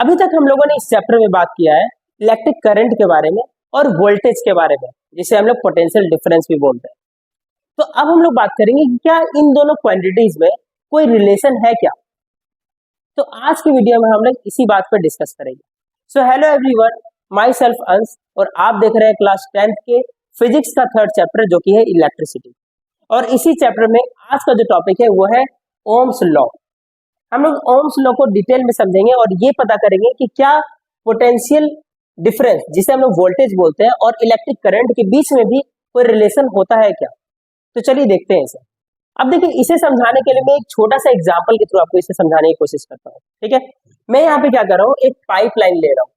अभी तक हम लोगों ने इस चैप्टर में बात किया है इलेक्ट्रिक करंट के बारे में और वोल्टेज के बारे में, जिसे हम लोग पोटेंशियल डिफरेंस भी बोलते हैं। तो अब हम लोग बात करेंगे कि क्या इन दोनों क्वांटिटीज में कोई रिलेशन है क्या। तो आज की वीडियो में हम लोग इसी बात पर डिस्कस करेंगे। So hello everyone, my self अंश और आप देख रहे हैं क्लास 10th के फिजिक्स का थर्ड चैप्टर जो कि है इलेक्ट्रिसिटी। और इसी चैप्टर में आज का जो टॉपिक है वो है ओम्स लॉ। हम लोग ओम्स लॉ को डिटेल में समझेंगे और ये पता करेंगे कि क्या पोटेंशियल डिफरेंस, जिसे हम लोग वोल्टेज बोलते हैं, और इलेक्ट्रिक करंट के बीच में भी कोई रिलेशन होता है क्या। तो चलिए देखते हैं इसे। अब देखिए, इसे समझाने के लिए मैं एक छोटा सा एग्जांपल के थ्रू आपको इसे समझाने की कोशिश करता हूँ। ठीक है, मैं यहाँ पे क्या कर रहा हूँ, एक पाइपलाइन ले रहा हूँ।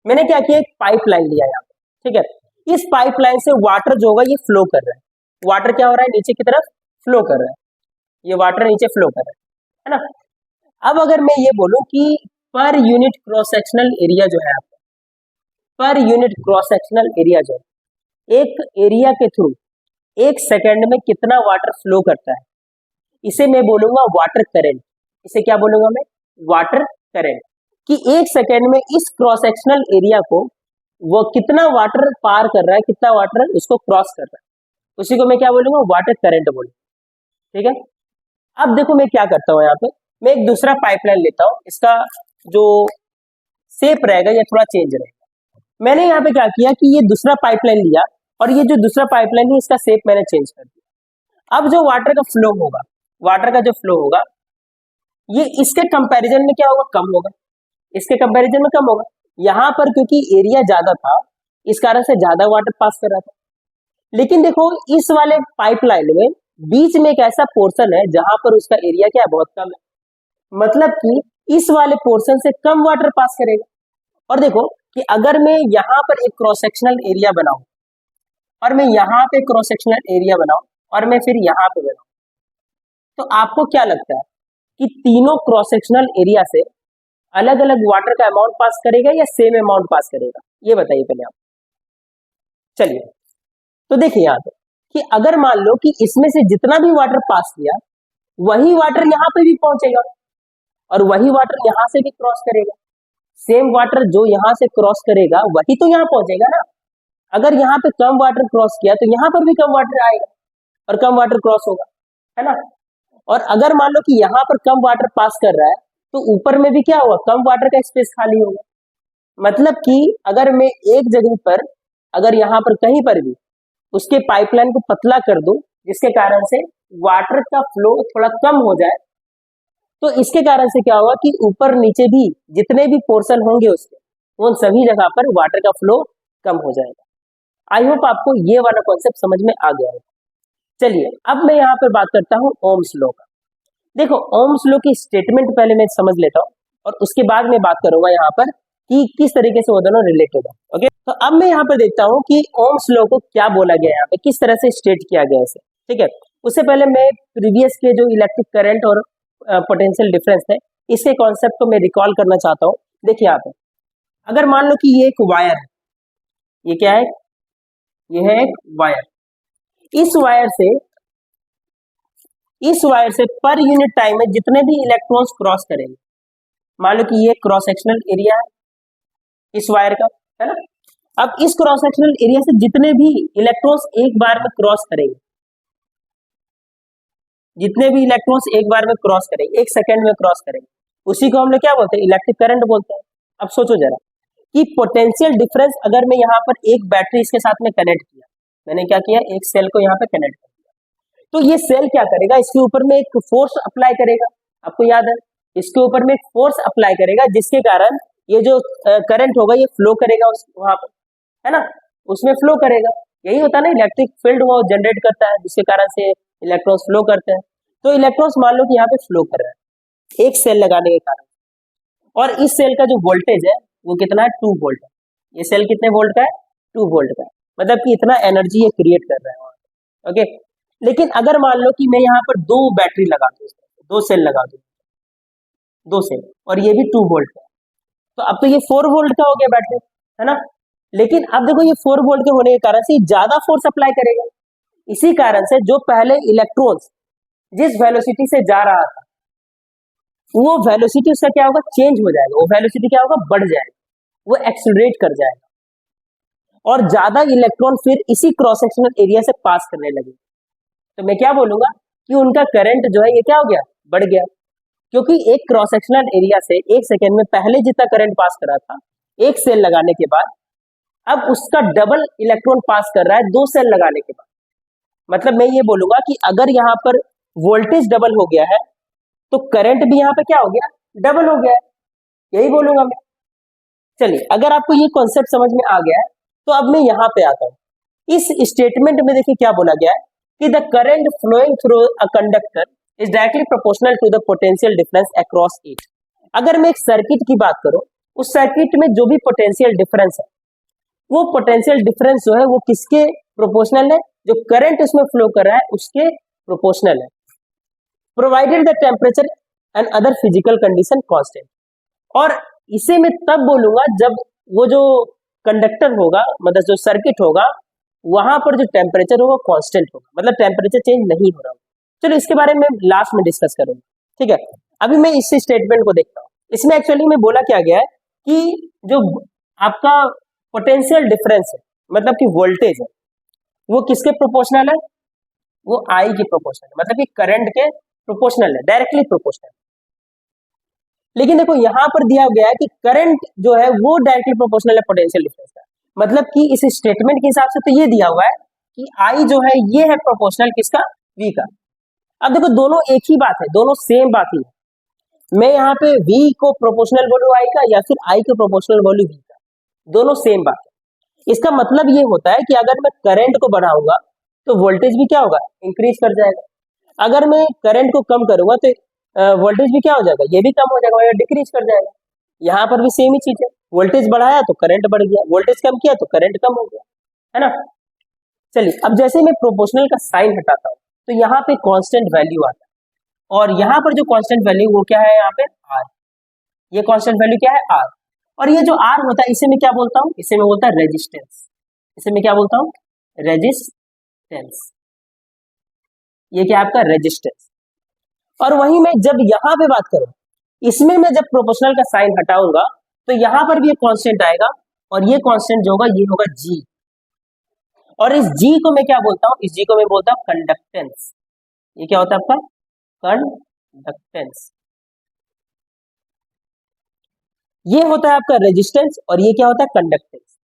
मैंने क्या किया, एक पाइपलाइन लिया यहाँ पे। ठीक है, इस पाइपलाइन से वाटर जो होगा ये फ्लो कर रहा है। वाटर क्या हो रहा है, नीचे की तरफ फ्लो कर रहा है। ये वाटर नीचे फ्लो कर रहा है ना। अब अगर मैं ये बोलूं कि per unit cross sectional area जो है आपका, per unit cross sectional area जो है, एक एरिया के थ्रू एक सेकंड में कितना वाटर फ्लो करता है, इसे मैं बोलूंगा वाटर करंट। इसे क्या बोलूंगा मैं, वाटर करंट। कि एक सेकंड में इस क्रॉस सेक्शनल एरिया को वो कितना वाटर पार कर रहा है, कितना वाटर उसको क्रॉस कर रहा है, उसी को मैं क्या बोलूंगा, वाटर करंट बोलूंगा। ठीक है, अब देखो मैं क्या करता हूँ, यहाँ पे मैं एक दूसरा पाइपलाइन लेता हूँ। इसका जो शेप रहेगा ये थोड़ा चेंज रहेगा। मैंने यहाँ पे क्या किया कि ये दूसरा पाइपलाइन लिया और ये जो दूसरा पाइपलाइन है इसका शेप मैंने चेंज कर दिया। अब जो वाटर का फ्लो होगा, वाटर का जो फ्लो होगा ये इसके कंपैरिजन में क्या होगा, कम होगा। इसके कंपैरिजन में कम होगा। यहाँ पर क्योंकि एरिया ज्यादा था इस कारण से ज्यादा वाटर पास कर रहा था। लेकिन देखो इस वाले पाइपलाइन में बीच में एक ऐसा पोर्शन है जहां पर उसका एरिया क्या है, बहुत कम है। मतलब कि इस वाले पोर्शन से कम वाटर पास करेगा। और देखो कि अगर मैं यहाँ पर एक क्रॉस सेक्शनल एरिया बनाऊं और मैं यहाँ पे क्रॉस सेक्शनल एरिया बनाऊं और मैं फिर यहाँ पे बनाऊं, तो आपको क्या लगता है कि तीनों क्रॉस सेक्शनल एरिया से अलग अलग वाटर का अमाउंट पास करेगा या सेम अमाउंट पास करेगा, ये बताइए पहले आप। चलिए तो देखिए यहाँ पे कि अगर मान लो कि इसमें से जितना भी वाटर पास किया वही वाटर यहाँ पे भी पहुंचेगा और वही वाटर यहाँ से भी क्रॉस करेगा। सेम वाटर जो यहाँ से क्रॉस करेगा वही तो यहाँ पहुंचेगा ना। अगर यहाँ पे कम वाटर क्रॉस किया तो यहाँ पर भी कम वाटर आएगा और कम वाटर क्रॉस होगा, है ना। और अगर मान लो कि यहाँ पर कम वाटर पास कर रहा है तो ऊपर में भी क्या होगा, कम वाटर का स्पेस खाली होगा। मतलब कि अगर मैं एक जगह पर, अगर यहाँ पर कहीं पर भी उसके पाइपलाइन को पतला कर दूं जिसके कारण से वाटर का फ्लो थोड़ा कम हो जाए, तो इसके कारण से क्या होगा कि ऊपर नीचे भी जितने भी पोर्शन होंगे उसके, उन सभी जगह पर वाटर का फ्लो कम हो जाएगा। आई होप आपको ये वाला कॉन्सेप्ट समझ में आ गया है। चलिए अब मैं यहाँ पर बात करता हूँ ओम्स लॉ का। देखो ओम्स लॉ की स्टेटमेंट पहले मैं समझ लेता हूँ और उसके बाद मैं बात करूंगा यहाँ पर कि किस तरीके से वो दोनों रिलेटेड है। ओके, तो अब मैं यहाँ पर देखता हूँ कि ओम्स लॉ को क्या बोला गया है यहाँ पे, किस तरह से स्टेट किया गया है इसे। ठीक है, उससे पहले मैं प्रीवियस के जो इलेक्ट्रिक करंट और पोटेंशियल डिफरेंस है इसके कॉन्सेप्ट को मैं रिकॉल करना चाहता हूँ। देखिए यहाँ पे अगर मान लो कि ये एक वायर है, ये क्या है, ये है एक वायर। इस वायर से पर यूनिट टाइम में जितने भी इलेक्ट्रॉन्स क्रॉस करेंगे, मान लो कि ये क्रॉस सेक्शनल एरिया है इस वायर का, है ना। अब इस क्रॉस सेक्शनल एरिया से जितने भी इलेक्ट्रॉन्स एक बार में क्रॉस करेंगे, जितने भी इलेक्ट्रॉन्स एक बार में क्रॉस करेंगे, एक सेकंड में क्रॉस करेंगे, उसी को हम लोग क्या बोलते हैं, इलेक्ट्रिक करंट बोलते हैं। अब सोचो जरा कि पोटेंशियल डिफरेंस, अगर मैं यहाँ पर एक बैटरी इसके साथ में कनेक्ट किया, मैंने क्या किया, एक सेल को यहाँ पे कनेक्ट कर दिया, तो ये सेल क्या करेगा, इसके ऊपर में एक फोर्स अप्लाई करेगा। आपको याद है, इसके ऊपर में एक फोर्स अप्लाई करेगा जिसके कारण ये जो करंट होगा ये फ्लो करेगा वहां पर, है ना, उसमें फ्लो करेगा। यही होता है ना, इलेक्ट्रिक फील्ड वो जनरेट करता है जिसके कारण से इलेक्ट्रॉन्स फ्लो करते हैं। तो इलेक्ट्रॉन्स मान लो कि यहाँ पे फ्लो कर रहा है एक सेल लगाने के कारण, और इस सेल का जो वोल्टेज है वो कितना है, 2 वोल्ट है। ये सेल कितने वोल्ट का है, 2 वोल्ट का है। मतलब कि इतना एनर्जी ये क्रिएट कर रहा है वहां पे। ओके, लेकिन अगर मान लो कि मैं यहाँ पर 2 बैटरी लगा दूं, 2 सेल लगा दूं, 2 सेल, और ये भी 2 वोल्ट का, तो अब तो ये 4 वोल्ट का हो गया बैटरी, है ना। लेकिन अब देखो ये 4 वोल्ट के होने के कारण से ज्यादा फोर्स अप्लाई करेगा। इसी कारण से जो पहले इलेक्ट्रॉन्स जिस वेलोसिटी से जा रहा था वो वेलोसिटी उसका क्या होगा, चेंज हो जाएगा, वो वेलोसिटी क्या होगा, बढ़ जाएगा, वो एक्सेलरेट कर जाएगा और ज्यादा इलेक्ट्रॉन फिर इसी क्रॉस सेक्शनल एरिया से पास करने लगे। तो मैं क्या बोलूंगा कि उनका करंट जो है ये क्या हो गया, बढ़ गया, क्योंकि एक क्रॉस सेक्शनल एरिया से एक सेकेंड में पहले जितना करंट पास करा था एक सेल लगाने के बाद, अब उसका डबल इलेक्ट्रॉन पास कर रहा है दो सेल लगाने के बाद। मतलब मैं ये बोलूंगा कि अगर यहाँ पर वोल्टेज डबल हो गया है तो करंट भी यहाँ पे क्या हो गया, डबल हो गया है, यही बोलूंगा मैं। चलिए, अगर आपको ये कॉन्सेप्ट समझ में आ गया है तो अब मैं यहाँ पे आता हूँ। इस स्टेटमेंट में देखिए क्या बोला गया है कि the current flowing through a conductor is directly proportional to the potential difference across it. अगर मैं एक सर्किट की बात करूं, उस सर्किट में जो भी पोटेंशियल डिफरेंस है, वो पोटेंशियल डिफरेंस जो है वो किसके प्रोपोर्शनल है, जो करंट उसमें फ्लो कर रहा है उसके प्रोपोर्शनल है, provided the temperature and other physical condition constant. और इसे मैं तब बोलूंगा जब वो जो कंडक्टर होगा, मतलब जो सर्किट होगा, वहां पर जो टेम्परेचर होगा कांस्टेंट होगा, मतलब टेम्परेचर चेंज नहीं हो रहा। चलो इसके बारे में लास्ट में डिस्कस करूंगा, ठीक है। अभी मैं इस स्टेटमेंट को देखता हूँ। इसमें एक्चुअली में बोला क्या गया है कि जो आपका पोटेंशियल डिफरेंस है, मतलब कि वोल्टेज है, वो किसके प्रोपोर्शनल है, वो आई के प्रोपोर्शनल है, मतलब कि करंट के प्रोपोर्शनल है, डायरेक्टली प्रोपोर्शनल। लेकिन देखो यहाँ पर दिया गया है कि करंट जो है वो डायरेक्टली प्रोपोर्शनल है पोटेंशियल डिफरेंस का। मतलब कि इस स्टेटमेंट के हिसाब से तो ये दिया हुआ है कि आई जो है ये है प्रोपोर्शनल किसका, वी का। अब देखो दोनों एक ही बात है, दोनों सेम बात ही है। मैं यहाँ पे v को प्रोपोर्शनल बोलूँ आई का, या फिर आई को प्रोपोर्शनल बोलूँ v का, दोनों सेम बात है। इसका मतलब ये होता है कि अगर मैं करंट को बढ़ाऊंगा तो वोल्टेज भी क्या होगा, इंक्रीज कर जाएगा। अगर मैं करंट को कम करूंगा तो वोल्टेज भी क्या हो जाएगा, ये भी कम हो जाएगा या डिक्रीज कर जाएगा। यहाँ पर भी सेम ही चीज है, वोल्टेज बढ़ाया तो करंट बढ़ गया, वोल्टेज कम किया तो करंट कम हो गया, है ना। चलिए, अब जैसे मैं प्रोपोर्शनल का साइन हटाता हूँ तो यहाँ पे कांस्टेंट वैल्यू आता है, और यहाँ पर जो कांस्टेंट वैल्यू वो क्या है, यहाँ पे आर। ये कांस्टेंट वैल्यू क्या है, आर। और ये जो आर होता है इसे मैं क्या बोलता हूँ, इसे मैं बोलता है रेजिस्टेंस। इसे मैं क्या बोलता हूँ, रेजिस्टेंस। ये क्या है आपका रेजिस्टेंस। और वहीं मैं जब यहाँ पे बात करूं, इसमें मैं जब प्रोपोर्शनल का साइन हटाऊंगा तो यहाँ पर भी एक कांस्टेंट आएगा, और ये कांस्टेंट जो होगा ये होगा जी। और इस जी को मैं क्या बोलता हूँ, इस जी को मैं बोलता हूँ कंडक्टेंस। ये क्या होता है आपका, कंडक्टेंस। ये होता है आपका रेजिस्टेंस और ये क्या होता है, कंडक्टेंस।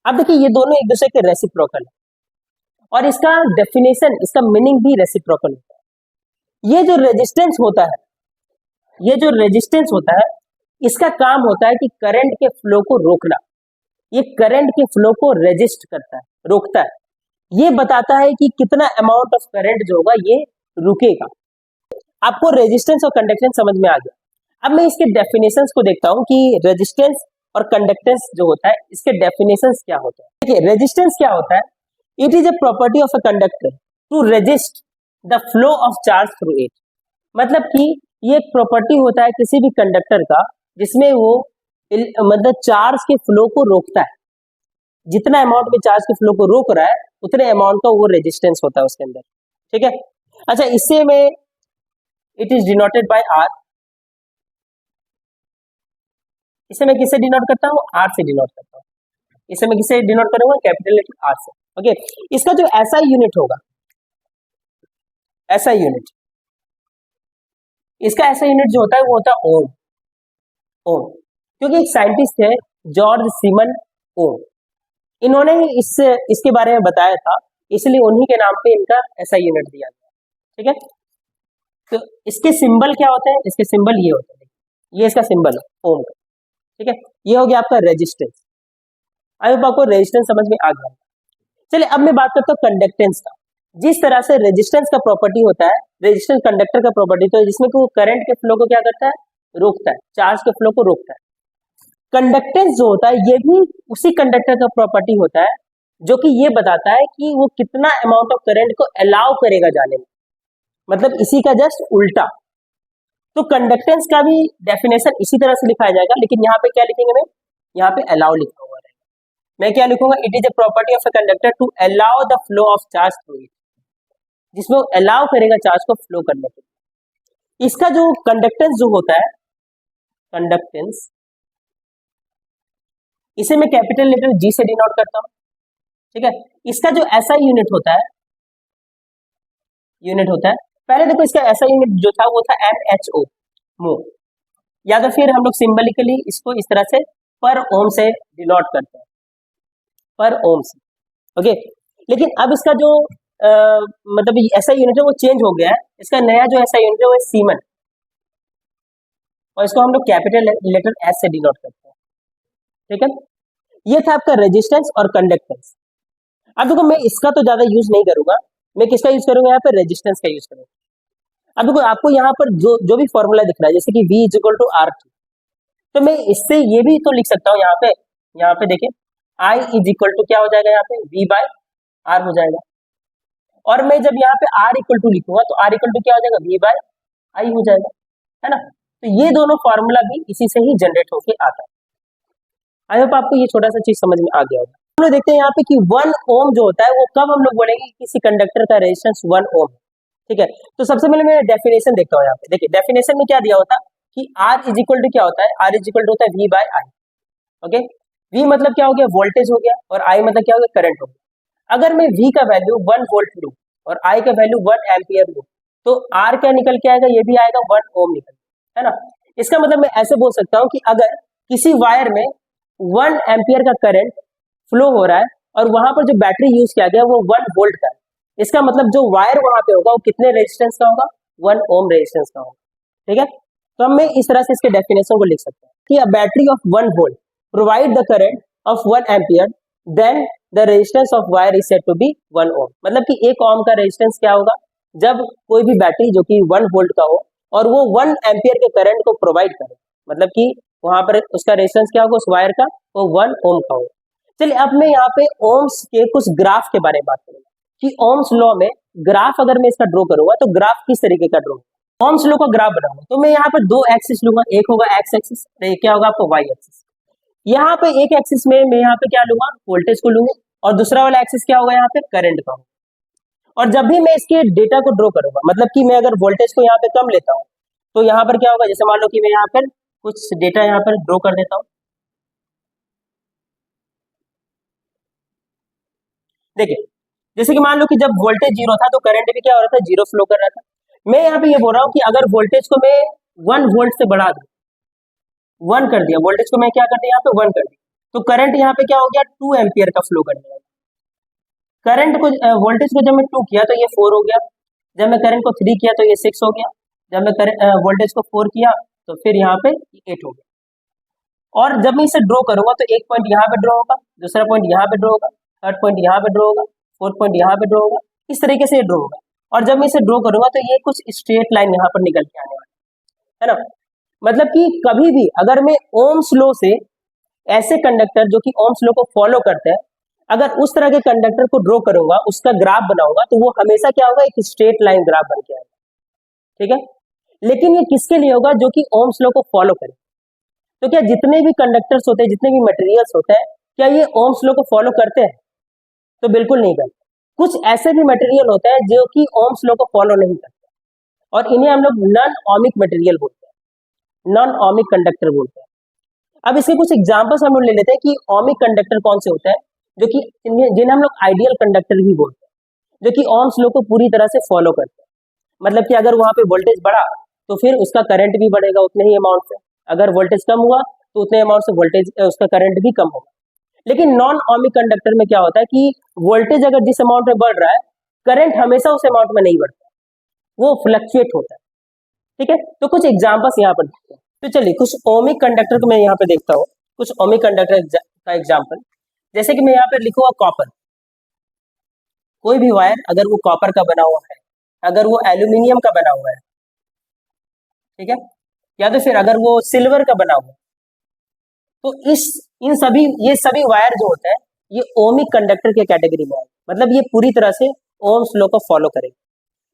अब देखिए ये दोनों एक दूसरे के रेसिप्रोकल है, और इसका डेफिनेशन, इसका मीनिंग भी रेसिप्रोकल होता है। ये जो रेजिस्टेंस होता है, ये जो रेजिस्टेंस होता है, इसका काम होता है कि करंट के फ्लो को रोकना। ये करंट के फ्लो को रेजिस्ट करता है, रोकता है। ये बताता है कि कितना अमाउंट ऑफ करंट जो होगा ये रुकेगा। आपको रेजिस्टेंस और कंडक्टेंस समझ में आ गया। अब मैं इसके डेफिनेशंस को देखता हूं कि रेजिस्टेंस और कंडक्टेंस जो होता है इसके डेफिनेशंस क्या होते हैं। देखिए रेजिस्टेंस क्या होता है, it is a property of a conductor to resist the flow of charge through it. मतलब कि ये एक प्रॉपर्टी होता है किसी भी कंडक्टर का जिसमें वो मतलब चार्ज के फ्लो को रोकता है। जितना अमाउंट में चार्ज के फ्लो को रोक रहा है उतने अमाउंट का वो रेजिस्टेंस होता है उसके अंदर, ठीक है। अच्छा, इससे में it is denoted by R. इसे मैं किससे डिनोट करता हूँ, आर से डिनोट करता हूँ। इसे मैं किससे डिनोट करूंगा, कैपिटल लेटर आर से, ओके। इसका जो ऐसा यूनिट होगा, ऐसा यूनिट, इसका ऐसा यूनिट जो होता है वो होता है ओम। ओम, क्योंकि एक साइंटिस्ट है जॉर्ज सीमन ओम, इन्होंने ही इसके बारे में बताया था, इसलिए उन्हीं के नाम पे इनका ऐसा यूनिट दिया गया, ठीक है। तो इसके सिंबल क्या होते हैं, इसके सिंबल ये होते हैं, ये इसका सिंबल है ओम का, ठीक है। ये हो गया आपका रेजिस्टेंस। आई होप आपको रेजिस्टेंस समझ में आ गया। चलिए अब मैं बात करता हूँ कंडक्टेंस का। जिस तरह से रेजिस्टेंस का प्रॉपर्टी होता है, रेजिस्टेंस कंडक्टर का प्रॉपर्टी तो है जिसमें कि वो करंट के फ्लो को क्या करता है, रोकता है, चार्ज के फ्लो को रोकता है। कंडक्टेंस जो होता है ये भी उसी कंडक्टर का प्रॉपर्टी होता है जो कि ये बताता है कि वो कितना अमाउंट ऑफ करंट को अलाउ करेगा जाने में, मतलब इसी का जस्ट उल्टा। तो कंडक्टेंस का भी डेफिनेशन इसी तरह से लिखा जाएगा, लेकिन यहाँ पे क्या लिखेंगे, मैं यहाँ पे अलाउ लिखा हुआ रहेगा। मैं क्या लिखूंगा, it is a property of a conductor to allow the flow of charge through it, जिसमें अलाउ करेगा चार्ज को फ्लो करने के लिए। इसका जो कंडक्टेंस जो होता है, कंडक्टेंस, इसे मैं कैपिटल लेटर जी से डिनोट करता हूं, ठीक है। इसका जो एसआई यूनिट होता है, पहले देखो इसका एसआई यूनिट जो था वो था एमएचओ, मो, या तो फिर हम लोग सिंबलिकली इसको इस तरह से पर ओम से डिनोट करते हैं, पर ओम से, ओके। लेकिन अब इसका जो मतलब एसआई यूनिट है वो चेंज हो गया है, इसका नया जो एसआई यूनिट है वो सीमन, और इसको हम लोग कैपिटल लेटर एस से डिनोट करते हैं, ठीक है। ये था आपका रेजिस्टेंस और कंडक्टेंस। अब देखो मैं इसका तो ज्यादा यूज नहीं करूंगा, मैं किसका यूज करूंगा, यहाँ पे रेजिस्टेंस का यूज करूंगा। अब देखो आपको यहाँ पर जो भी फॉर्मूला दिख रहा है, जैसे कि V is equal to R T, तो मैं इससे ये भी तो लिख सकता हूँ, यहाँ पे देखिए I इज इक्वल टू क्या हो जाएगा, यहाँ पे V बाय आर हो जाएगा। और मैं जब यहाँ पे R इक्वल टू लिखूंगा तो R इक्वल टू क्या हो जाएगा, V बाय आई हो जाएगा, है ना। तो ये दोनों फॉर्मूला भी इसी से ही जनरेट होके आता है। आई होप आपको ये छोटा सा चीज समझ में आ गया होगा। हम लोग देखते हैं यहाँ पे कि 1 ओम जो होता है वो कब हम लोग बोलेंगे कि किसी कंडक्टर का रेजिस्टेंस 1 ओम है, ठीक है। तो सबसे पहले मैं डेफिनेशन देखता हूँ, यहाँ पे देखिए डेफिनेशन में क्या दिया होता है कि R इज इक्वल टू क्या होता है, R इज इक्वल टू होता है V बाय आई, ओके। V मतलब क्या हो गया, वोल्टेज हो गया, और I मतलब क्या हो गया, करंट हो गया। अगर मैं V का वैल्यू 1 वोल्ट लूँ और I का वैल्यू 1 एम्पियर लूँ तो R क्या निकल के आएगा, ये भी आएगा 1 ओम निकल, है ना। इसका मतलब मैं ऐसे बोल सकता हूँ कि अगर किसी वायर में 1 एम्पियर का करंट फ्लो हो रहा है और वहां पर जो बैटरी यूज किया गया वो 1 वोल्ट का है, इसका मतलब जो वायर वहां पे होगा वो कितने रेजिस्टेंस का होगा, 1 ओम रेजिस्टेंस का होगा, ठीक है। तो हम इस तरह से इसके डेफिनेशन को लिख सकते हैं कि a battery of 1 volt provide the current of 1 ampere, then the resistance of wire is said to be 1 ohm. मतलब कि 1 ओम का रेजिस्टेंस क्या होगा, जब कोई भी बैटरी जो कि 1 वोल्ट का हो और वो 1 एम्पियर के करंट को प्रोवाइड करे, मतलब कि वहां पर उसका रेजिस्टेंस क्या होगा उस वायर का, वो 1 ओम का होगा। चलिए अब मैं यहाँ पे ओम्स के कुछ ग्राफ के बारे में बात करूंगा कि ओम्स लॉ में ग्राफ अगर मैं इसका ड्रॉ करूंगा तो ग्राफ किस तरीके का ड्रॉ, ओम्स लॉ का ग्राफ बनाऊंगा तो मैं यहाँ पे 2 एक्सिस लूंगा, एक होगा एक्स एक्सिस, एक क्या होगा आपको वाई एक्सिस। यहाँ पे एक एक्सिस में मैं यहाँ पे क्या लूंगा, वोल्टेज को लूंगा, और दूसरा वाला एक्सिस क्या होगा, यहाँ पे करंट का होगा। और जब भी मैं इसके डेटा को ड्रॉ करूंगा, मतलब कि मैं अगर वोल्टेज को यहाँ पे कम लेता हूँ तो यहाँ पर क्या होगा, जैसे मान लो कि मैं यहाँ पर कुछ डेटा यहाँ पर ड्रॉ कर देता हूँ, देखिए जैसे कि मान लो कि जब वोल्टेज जीरो था तो करंट भी क्या हो रहा था, जीरो फ्लो कर रहा था। मैं यहाँ पे ये बोल रहा हूँ कि अगर वोल्टेज को मैं 1 वोल्ट से बढ़ा दूं, 1 कर दिया वोल्टेज को, मैं क्या कर दिया यहाँ पे 1 कर दिया, तो करंट यहाँ पे क्या हो गया, 2 एम्पियर का फ्लो करने लगा। करंट को वोल्टेज को जब मैं 2 किया तो ये 4 हो गया, जब मैं करंट को 3 किया तो ये 6 हो गया, जब मैं वोल्टेज को 4 किया तो फिर यहाँ पे 8 हो गया। और जब मैं इसे ड्रॉ करूंगा तो एक पॉइंट यहाँ पे ड्रॉ होगा, दूसरा पॉइंट यहाँ पे ड्रॉ होगा, थर्ड पॉइंट यहाँ पे ड्रॉ होगा, फोर्थ पॉइंट यहाँ पे ड्रॉ होगा, इस तरीके से ड्रॉ होगा। और जब मैं इसे ड्रॉ करूंगा तो ये कुछ स्ट्रेट लाइन यहाँ पर निकल के आने वाली है ना। मतलब कि कभी भी अगर मैं ओम्स लॉ से ऐसे कंडक्टर जो कि ओम्स लॉ को फॉलो करते हैं, अगर उस तरह के कंडक्टर को ड्रॉ करूंगा, उसका ग्राफ बनाऊंगा, तो वो हमेशा क्या होगा, एक स्ट्रेट लाइन ग्राफ बन के आएगा, ठीक है। लेकिन ये किसके लिए होगा, जो कि ओम्स लॉ को फॉलो करे। तो क्या जितने भी कंडक्टर्स होते हैं, जितने भी मटेरियल्स होते हैं, क्या ये ओम्स लॉ को फॉलो करते हैं, तो बिल्कुल नहीं करते। कुछ ऐसे भी मटेरियल होते हैं जो कि ओम्स लॉ को फॉलो नहीं करते, और इन्हें हम लोग नॉन ओमिक मटेरियल बोलते हैं, नॉन ओमिक कंडक्टर बोलते हैं। अब इसके कुछ एग्जांपल्स हम लोग ले लेते हैं कि ओमिक कंडक्टर कौन से होते हैं, जो कि जिन्हें हम लोग आइडियल कंडक्टर भी बोलते हैं, जो कि ओम्स लॉ को पूरी तरह से फॉलो करते हैं। मतलब कि अगर वहां पे वोल्टेज बढ़ा तो फिर उसका करंट भी बढ़ेगा उतने ही अमाउंट से, अगर वोल्टेज कम हुआ तो उतने अमाउंट से वोल्टेज उसका करंट भी कम होगा। लेकिन नॉन ओमिक कंडक्टर में क्या होता है कि वोल्टेज अगर जिस अमाउंट में बढ़ रहा है, करंट हमेशा उस अमाउंट में नहीं बढ़ता, वो फ्लक्चुएट होता है, ठीक है। तो कुछ एग्जांपल्स यहाँ पर देखते हैं। तो चलिए कुछ ओमिक कंडक्टर को मैं यहाँ पे देखता हूँ, कुछ ओमिक कंडक्टर का एग्जाम्पल, जैसे कि मैं यहाँ पे लिखूंगा कॉपर। कोई भी वायर अगर वो कॉपर का बना हुआ है, अगर वो एल्यूमिनियम का बना हुआ है, ठीक है, या तो फिर अगर वो सिल्वर का बना हुआ है, तो ये सभी वायर जो होते हैं ये ओमिक कंडक्टर के कैटेगरी में है। मतलब ये पूरी तरह से ओम्स लॉ को फॉलो करेंगे।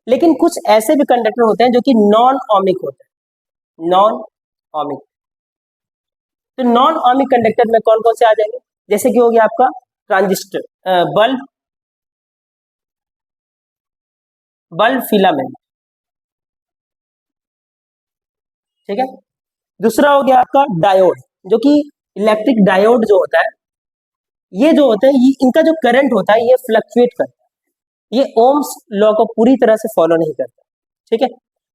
लेकिन कुछ ऐसे भी कंडक्टर होते हैं जो कि नॉन ओमिक होते हैं, नॉन ओमिक। तो नॉन ओमिक कंडक्टर में कौन कौन से आ जाएंगे, जैसे कि हो गया आपका ट्रांजिस्टर, बल्ब फिलामेंट, ठीक है। दूसरा हो गया आपका डायोड, जो कि इलेक्ट्रिक डायोड जो होता है, ये जो होता है ये इनका जो करंट होता है ये फ्लक्चुएट करता है, ये ओम्स लॉ को पूरी तरह से फॉलो नहीं करता। ठीक है,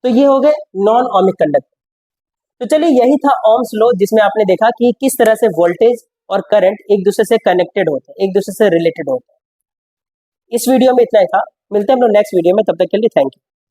तो ये हो गए नॉन ओमिक कंडक्टर। तो चलिए यही था ओम्स लॉ, जिसमें आपने देखा कि किस तरह से वोल्टेज और करंट एक दूसरे से कनेक्टेड होते हैं, एक दूसरे से रिलेटेड होते हैं। इस वीडियो में इतना ही था, मिलते हैं हम लोग नेक्स्ट वीडियो में, तब तक के लिए थैंक यू।